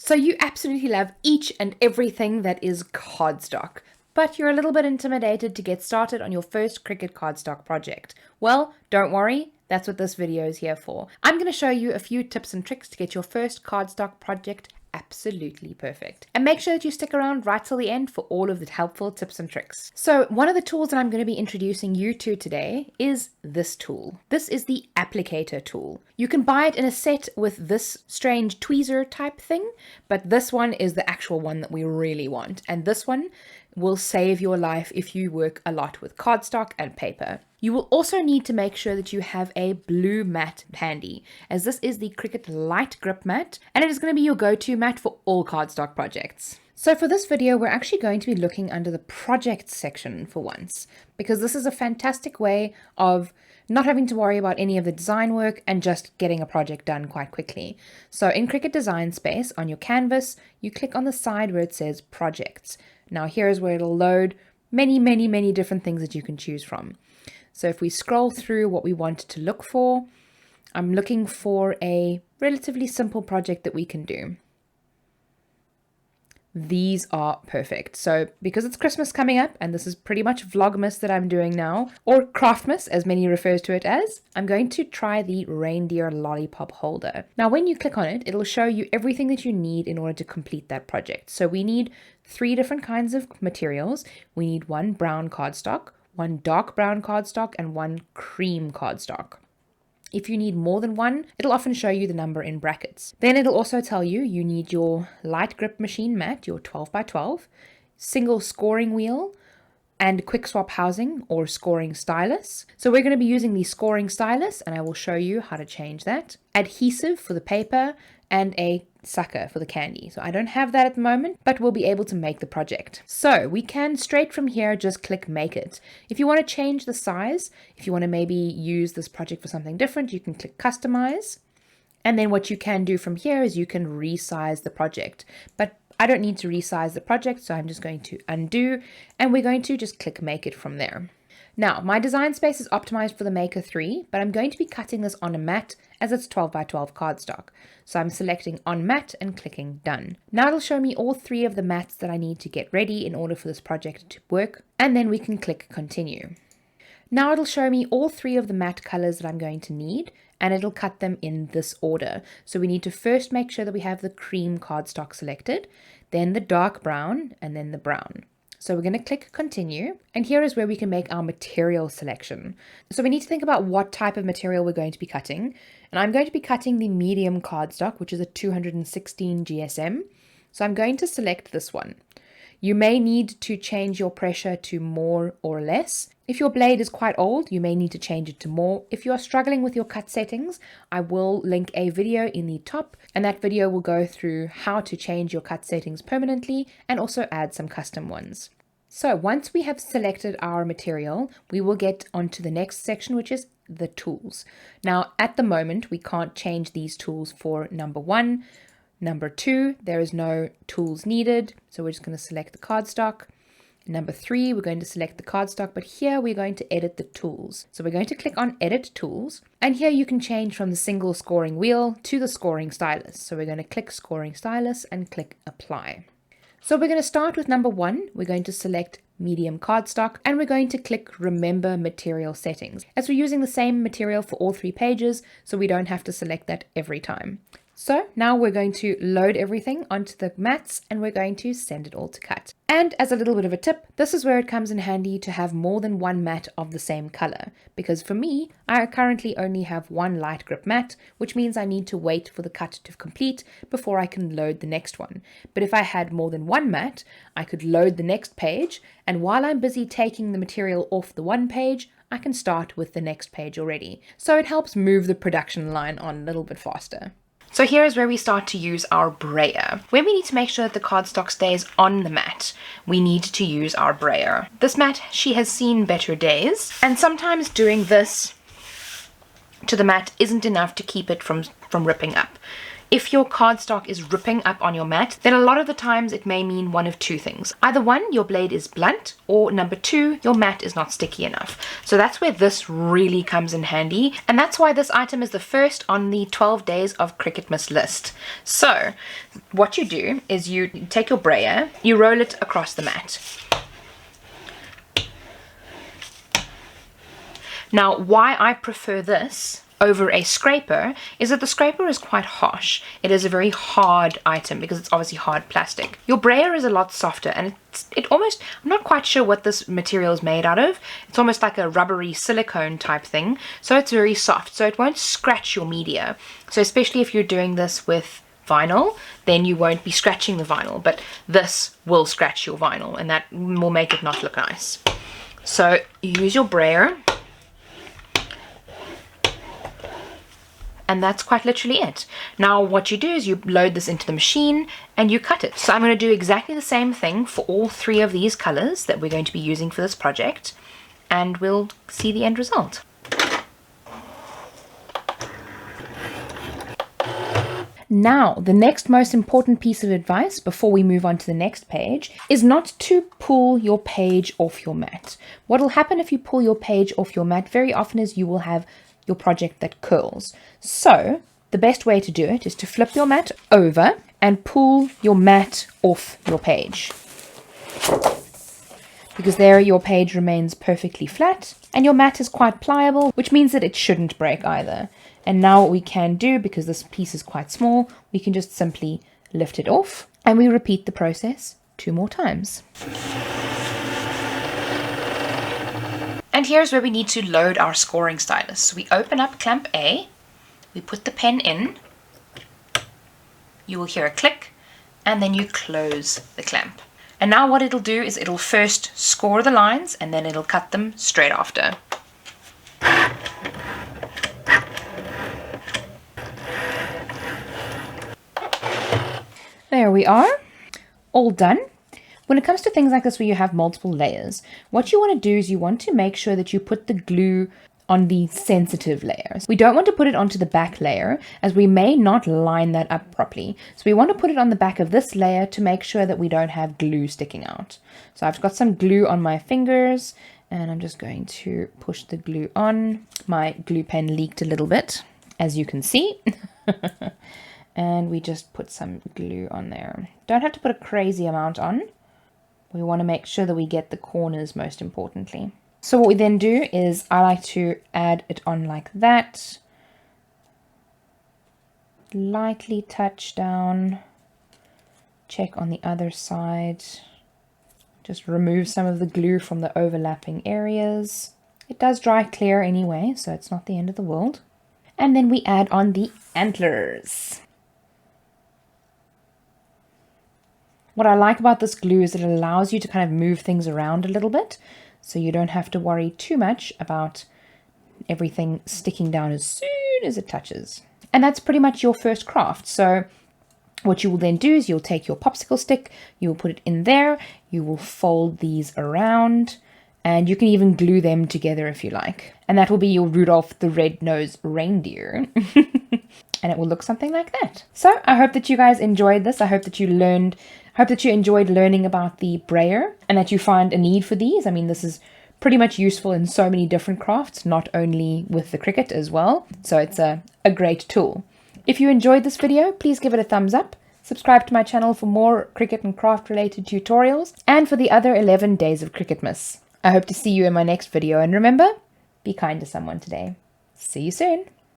So you absolutely love each and everything that is cardstock, but you're a little bit intimidated to get started on your first Cricut cardstock project. Well, don't worry, that's what this video is here for. I'm going to show you a few tips and tricks to get your first cardstock project absolutely perfect. And make sure that you stick around right till the end for all of the helpful tips and tricks. So one of the tools that I'm going to be introducing you to today is this tool. This is the applicator tool. You can buy it in a set with this strange tweezer type thing, but this one is the actual one that we really want. And this one will save your life if you work a lot with cardstock and paper. You will also need to make sure that you have a blue mat handy, as this is the Cricut Light Grip Mat, and it is going to be your go-to mat for all cardstock projects. So for this video, we're actually going to be looking under the projects section for once, because this is a fantastic way of not having to worry about any of the design work and just getting a project done quite quickly. So in Cricut Design Space on your canvas, you click on the side where it says projects. Now here's where it'll load many different things that you can choose from. So if we scroll through what we want to look for, I'm looking for a relatively simple project that we can do. These are perfect. So because it's Christmas coming up, and this is pretty much Vlogmas that I'm doing now, or Craftmas as many refers to it as, I'm going to try the reindeer lollipop holder. Now when you click on it, it'll show you everything that you need in order to complete that project. So we need 3 different kinds of materials. We need 1 brown cardstock, 1 dark brown cardstock, and 1 cream cardstock. If you need more than 1, it'll often show you the number in brackets. Then it'll also tell you need your light grip machine mat, your 12x12, single scoring wheel, and quick swap housing or scoring stylus. So we're going to be using the scoring stylus, and I will show you how to change that. Adhesive for the paper, and a sucker for the candy. So I don't have that at the moment, but we'll be able to make the project. So we can straight from here just click make it. If you want to change the size, if you want to maybe use this project for something different, you can click customize. And then what you can do from here is you can resize the project. But I don't need to resize the project, so I'm just going to undo, and we're going to just click make it from there. Now, my design space is optimized for the Maker 3, but I'm going to be cutting this on a mat as it's 12x12 cardstock. So I'm selecting on mat and clicking done. Now it'll show me all 3 of the mats that I need to get ready in order for this project to work, and then we can click continue. Now it'll show me all 3 of the matte colors that I'm going to need, and it'll cut them in this order. So we need to first make sure that we have the cream cardstock selected, then the dark brown, and then the brown. So we're going to click continue, and here is where we can make our material selection. So we need to think about what type of material we're going to be cutting, and I'm going to be cutting the medium cardstock, which is a 216 GSM. So I'm going to select this one. You may need to change your pressure to more or less. If your blade is quite old, you may need to change it to more. If you are struggling with your cut settings, I will link a video in the top, and that video will go through how to change your cut settings permanently and also add some custom ones. So once we have selected our material, we will get onto the next section, which is the tools. Now, at the moment, we can't change these tools for number 1. Number 2, there is no tools needed, so we're just going to select the cardstock. Number 3, we're going to select the cardstock, but here we're going to edit the tools. So we're going to click on Edit Tools, and here you can change from the single scoring wheel to the scoring stylus. So we're going to click Scoring Stylus and click Apply. So we're going to start with number 1. We're going to select medium cardstock, and we're going to click Remember Material Settings, as we're using the same material for all 3 pages, so we don't have to select that every time. So now we're going to load everything onto the mats, and we're going to send it all to cut. And as a little bit of a tip, this is where it comes in handy to have more than 1 mat of the same color, because for me, I currently only have 1 light grip mat, which means I need to wait for the cut to complete before I can load the next one. But if I had more than 1 mat, I could load the next page, and while I'm busy taking the material off the one page, I can start with the next page already. So it helps move the production line on a little bit faster. So here is where we start to use our brayer. When we need to make sure that the cardstock stays on the mat, we need to use our brayer. This mat, she has seen better days, and sometimes doing this to the mat isn't enough to keep it from ripping up. If your cardstock is ripping up on your mat, then a lot of the times it may mean one of two things. Either one, your blade is blunt, or number two, your mat is not sticky enough. So that's where this really comes in handy, and that's why this item is the first on the 12 days of Cricutmas list. So what you do is you take your brayer, you roll it across the mat. Now, why I prefer this over a scraper is that the scraper is quite harsh. It is a very hard item because it's obviously hard plastic. Your brayer is a lot softer, and it almost, I'm not quite sure what this material is made out of. It's almost like a rubbery silicone type thing, so it's very soft, so it won't scratch your media. So especially if you're doing this with vinyl, then you won't be scratching the vinyl, but this will scratch your vinyl, and that will make it not look nice. So you use your brayer, and that's quite literally it. Now what you do is you load this into the machine and you cut it. So I'm going to do exactly the same thing for all three of these colors that we're going to be using for this project, and we'll see the end result. Now, the next most important piece of advice before we move on to the next page is not to pull your page off your mat. What will happen if you pull your page off your mat very often is you will have your project that curls. So the best way to do it is to flip your mat over and pull your mat off your page, because there your page remains perfectly flat and your mat is quite pliable, which means that it shouldn't break either. And now what we can do, because this piece is quite small, we can just simply lift it off, and we repeat the process 2 more times. And here's where we need to load our scoring stylus. So we open up clamp A, we put the pen in, you will hear a click, and then you close the clamp. And now what it'll do is it'll first score the lines, and then it'll cut them straight after. There we are, all done. When it comes to things like this where you have multiple layers, what you want to do is you want to make sure that you put the glue on the sensitive layers. We don't want to put it onto the back layer, as we may not line that up properly. So we want to put it on the back of this layer to make sure that we don't have glue sticking out. So I've got some glue on my fingers, and I'm just going to push the glue on. My glue pen leaked a little bit, as you can see. And we just put some glue on there. Don't have to put a crazy amount on. We want to make sure that we get the corners most importantly. So what we then do is I like to add it on like that. Lightly touch down. Check on the other side. Just remove some of the glue from the overlapping areas. It does dry clear anyway, so it's not the end of the world. And then we add on the antlers. What I like about this glue is that it allows you to kind of move things around a little bit, so you don't have to worry too much about everything sticking down as soon as it touches. And that's pretty much your first craft. So what you will then do is you'll take your popsicle stick, you will put it in there, you will fold these around, and you can even glue them together if you like. And that will be your Rudolph the Red-Nosed Reindeer. And it will look something like that. So I hope that you guys enjoyed this. I hope that you enjoyed learning about the brayer, and that you find a need for these. I mean, this is pretty much useful in so many different crafts, not only with the Cricut as well. So it's a great tool. If you enjoyed this video, please give it a thumbs up. Subscribe to my channel for more Cricut and craft related tutorials, and for the other 11 days of Cricutmas. I hope to see you in my next video, and remember, be kind to someone today. See you soon.